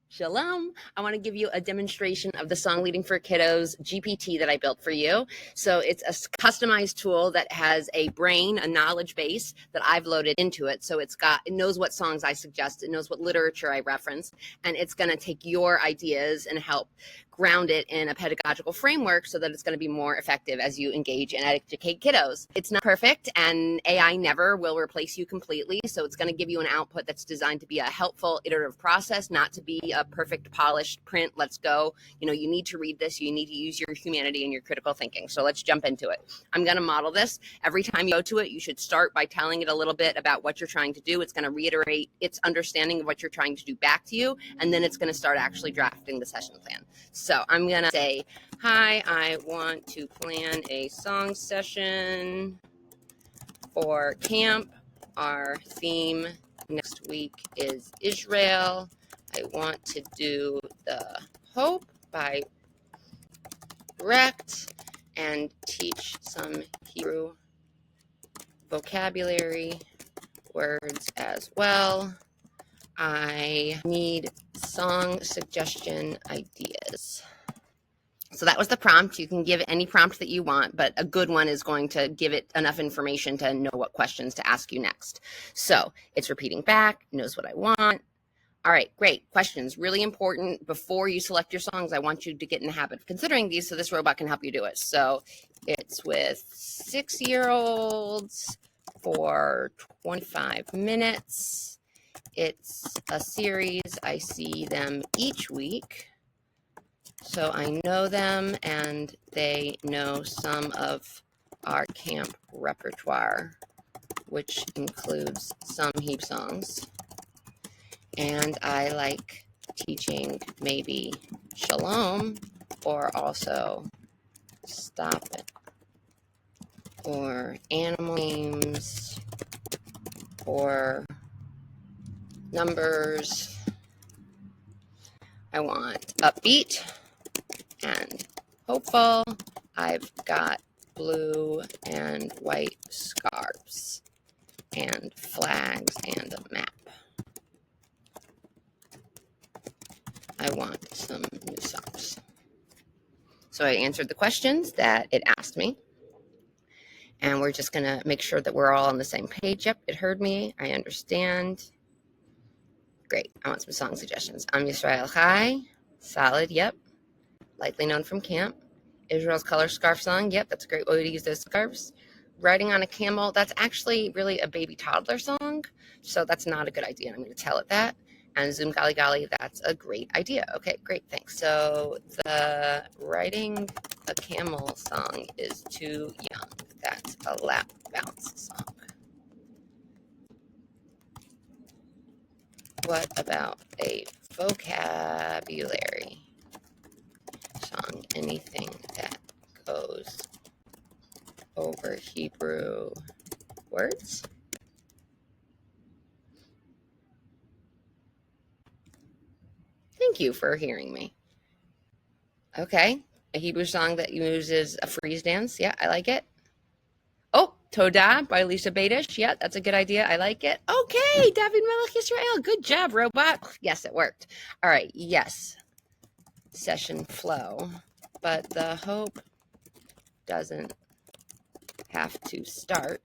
Shalom. I want to give you a demonstration of the Songleading for Kiddos GPT that I built for you. So it's a customized tool that has a brain, a knowledge base that I've loaded into it. So it knows what songs I suggest, it knows what literature I reference, and it's going to take your ideas and help ground it in a pedagogical framework so that it's going to be more effective as you engage and educate kiddos. It's not perfect, and AI never will replace you completely. So it's going to give you an output that's designed to be a helpful iterative process, not to be a perfect polished print. Let's go. You need to read this. You need to use your humanity and your critical thinking. So let's jump into it. I'm going to model this. Every time you go to it, you should start by telling it a little bit about what you're trying to do. It's going to reiterate its understanding of what you're trying to do back to you, and then it's going to start actually drafting the session plan. So I'm going to say, hi, I want to plan a song session for camp. Our theme next week is Israel. I want to do the Hope by Brecht and teach some Hebrew vocabulary words as well. I need song suggestion ideas. So that was the prompt. You can give any prompt that you want, but a good one is going to give it enough information to know what questions to ask you next. So it's repeating back, knows what I want. All right, great. Questions, really important. Before you select your songs, I want you to get in the habit of considering these so this robot can help you do it. So it's with 6-year-olds for 25 minutes. It's a series. I see them each week. So I know them and they know some of our camp repertoire, which includes some Hebrew songs. And I like teaching maybe Shalom or also Stop It or animal names or numbers. I want upbeat and hopeful. I've got blue and white scarves and flags and a map. I want some new songs. So I answered the questions that it asked me. And we're just going to make sure that we're all on the same page. Yep, it heard me. I understand. Great. I want some song suggestions. I'm Yisrael Chai. Solid. Yep. Likely known from camp. Israel's Color Scarf Song. Yep, that's a great way to use those scarves. Riding on a Camel. That's actually really a baby toddler song. So that's not a good idea. I'm going to tell it that. And Zoom Gali Gali, that's a great idea. Okay, great, thanks. So the Riding a Camel song is too young. That's a lap bounce song. What about a vocabulary song? Anything that goes over Hebrew words? Thank you for hearing me. Okay, a Hebrew song that uses a freeze dance. Yeah, I like it. Oh, Toda by Lisa Badish. Yeah, that's a good idea. I like it. Okay, David Melech Israel. Good job, robot. Yes, it worked. All right, yes. Session flow. But the hope doesn't have to start.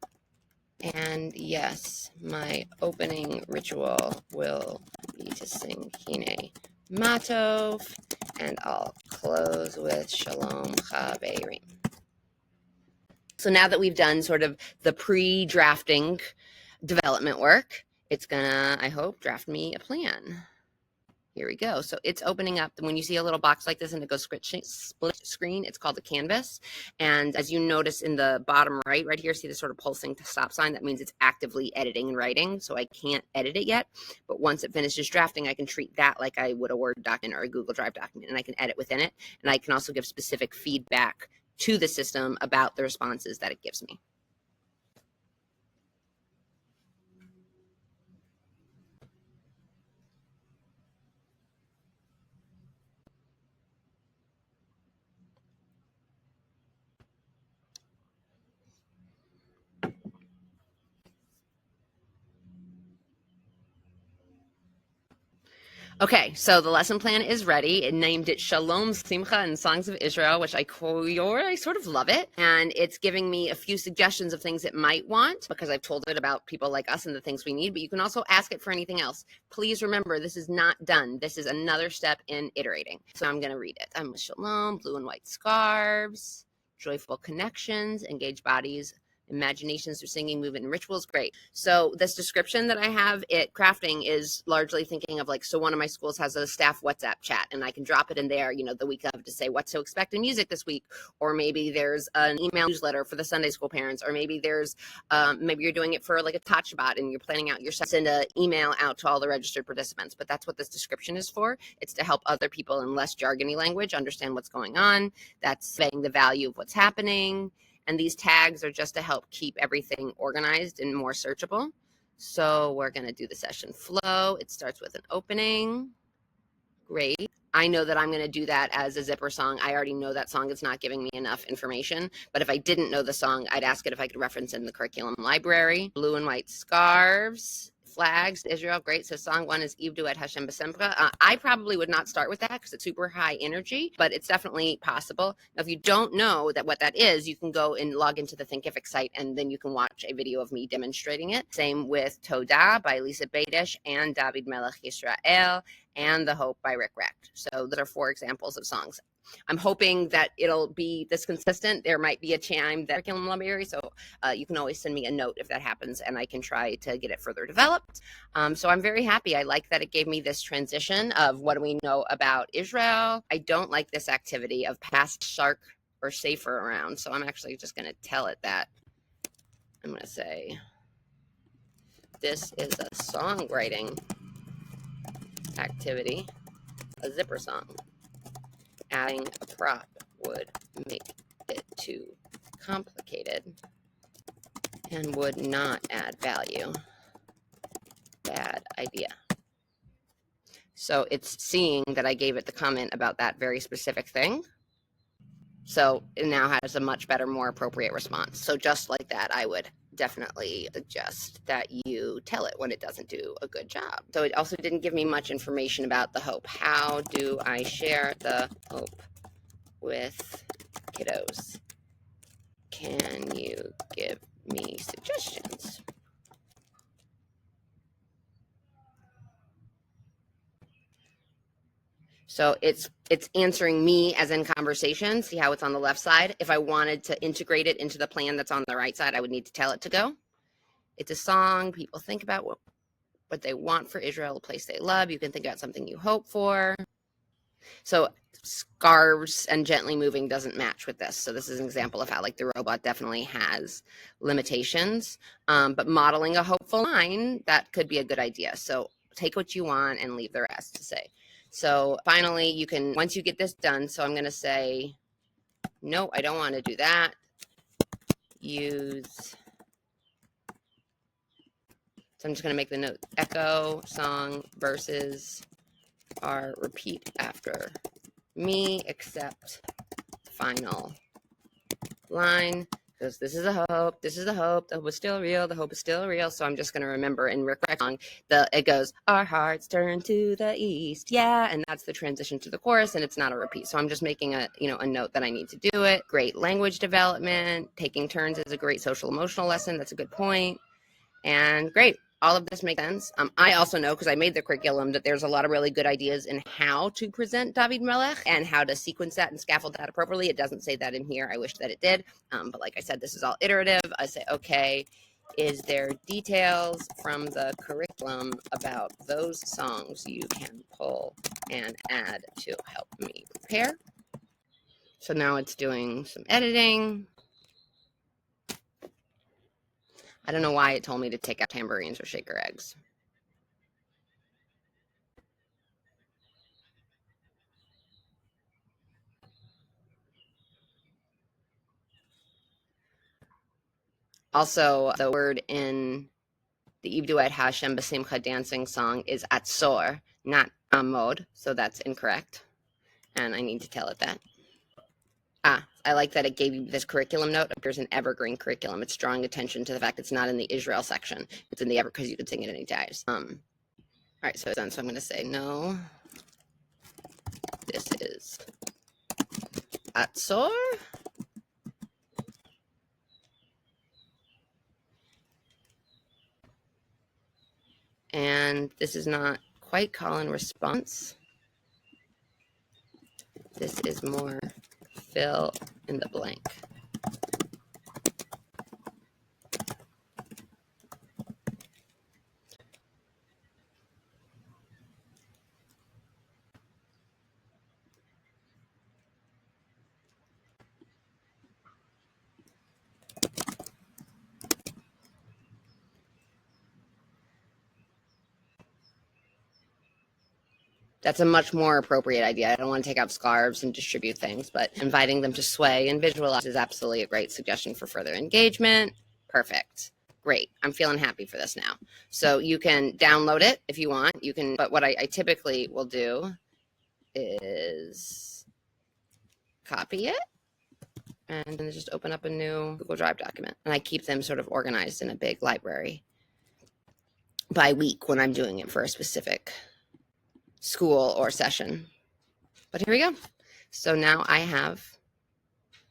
And yes, my opening ritual will be to sing Hine Matov, and I'll close with Shalom Chaverim. So now that we've done sort of the pre-drafting development work, it's gonna, I hope, draft me a plan. Here we go. So it's opening up. When you see a little box like this and it goes split screen, it's called a canvas. And as you notice in the bottom right here, see the sort of pulsing stop sign? That means it's actively editing and writing. So I can't edit it yet. But once it finishes drafting, I can treat that like I would a Word document or a Google Drive document. And I can edit within it. And I can also give specific feedback to the system about the responses that it gives me. Okay, so the lesson plan is ready. It named it Shalom, Simcha, and Songs of Israel, which I sort of love it. And it's giving me a few suggestions of things it might want because I've told it about people like us and the things we need, but you can also ask it for anything else. Please remember, this is not done. This is another step in iterating. So I'm going to read it. I'm with Shalom, blue and white scarves, joyful connections, engaged bodies, imaginations through singing, movement, and rituals. Great. So this description that I have it crafting is largely thinking of like, so one of my schools has a staff WhatsApp chat and I can drop it in there, the week of to say what to expect in music this week. Or maybe there's an email newsletter for the Sunday school parents, or maybe there's, maybe you're doing it for like a Tot Shabbat and you're planning out your send an email out to all the registered participants. But that's what this description is for. It's to help other people in less jargony language understand what's going on. That's saying the value of what's happening. And these tags are just to help keep everything organized and more searchable. So we're going to do the session flow. It starts with an opening. Great. I know that I'm going to do that as a zipper song. I already know that song. It's not giving me enough information. But if I didn't know the song, I'd ask it if I could reference in the curriculum library. Blue and white scarves. Flags, Israel, great. So song 1 is Ivdu et Hashem b'simcha. I probably would not start with that because it's super high energy, but it's definitely possible. Now, if you don't know what that is, you can go and log into the Thinkific site and then you can watch a video of me demonstrating it. Same with Todah by Lisa Badish and David Melech Yisrael and The Hope by Rick Recht. So those are 4 examples of songs. I'm hoping that it'll be this consistent. There might be a chime that curriculum library, so you can always send me a note if that happens, and I can try to get it further developed. So I'm very happy. I like that it gave me this transition of what do we know about Israel. I don't like this activity of pass shark or safer around, so I'm actually just going to tell it that. I'm going to say, this is a songwriting activity, a zipper song. Adding a prop would make it too complicated and would not add value. Bad idea. So it's seeing that I gave it the comment about that very specific thing. So it now has a much better, more appropriate response. So just like that, I would definitely suggest that you tell it when it doesn't do a good job. So it also didn't give me much information about the hope. How do I share the hope with kiddos? Can you give me suggestions? So it's answering me as in conversation. See how it's on the left side? If I wanted to integrate it into the plan that's on the right side, I would need to tell it to go. It's a song. People think about what they want for Israel, a place they love. You can think about something you hope for. So scarves and gently moving doesn't match with this. So this is an example of how like the robot definitely has limitations, but modeling a hopeful line, that could be a good idea. So take what you want and leave the rest to say. So finally, you can, once you get this done, so I'm going to say, no, I don't want to do that. Use, so I'm just going to make the note, echo song verses are repeat after me, except final line, because this is a hope, this is the hope is still real, the hope is still real. So I'm just going to remember in Rick Recht's song, it goes, our hearts turn to the east, yeah, and that's the transition to the chorus, and it's not a repeat. So I'm just making a note that I need to do it. Great language development, taking turns is a great social emotional lesson. That's a good point. And great. All of this makes sense. I also know, because I made the curriculum, that there's a lot of really good ideas in how to present David Melech and how to sequence that and scaffold that appropriately. It doesn't say that in here. I wish that it did. But like I said, this is all iterative. I say, okay, is there details from the curriculum about those songs you can pull and add to help me prepare? So now it's doing some editing. I don't know why it told me to take out tambourines or shaker eggs. Also, the word in the Ivdu et Hashem b'simcha dancing song is atzor, not amod, so that's incorrect. And I need to tell it that. I like that it gave you this curriculum note. There's an evergreen curriculum. It's drawing attention to the fact it's not in the Israel section. It's in the because you can sing it any times. right, so it's done. So I'm going to say, no, this is Atzor. And this is not quite call and response. This is more fill in the blank. That's a much more appropriate idea. I don't want to take out scarves and distribute things, but inviting them to sway and visualize is absolutely a great suggestion for further engagement. Perfect. Great. I'm feeling happy for this now. So you can download it if you want. You can, but what I typically will do is copy it and then just open up a new Google Drive document. And I keep them sort of organized in a big library by week when I'm doing it for a specific school or session. But here we go. So now I have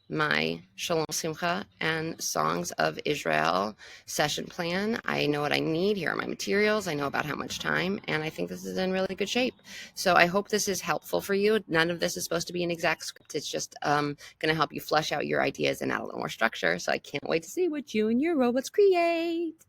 my Shalom Simcha and Songs of Israel session plan. I know what I need. Here are my materials. I know about how much time, and I think this is in really good shape. So I hope this is helpful for you. None of this is supposed to be an exact script. It's just going to help you flesh out your ideas and add a little more structure. So I can't wait to see what you and your robots create.